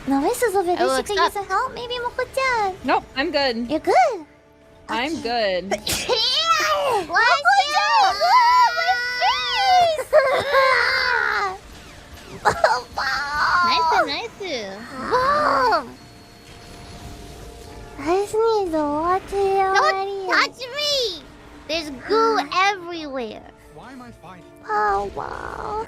No, this is over there. will She could use some help. Maybe Moco-chan. Nope, I'm good. You're good. I'm good. What's Nice. Mom! I just need to watch it already. Don't touch me! There's goo everywhere. Why am I fighting? Oh, wow.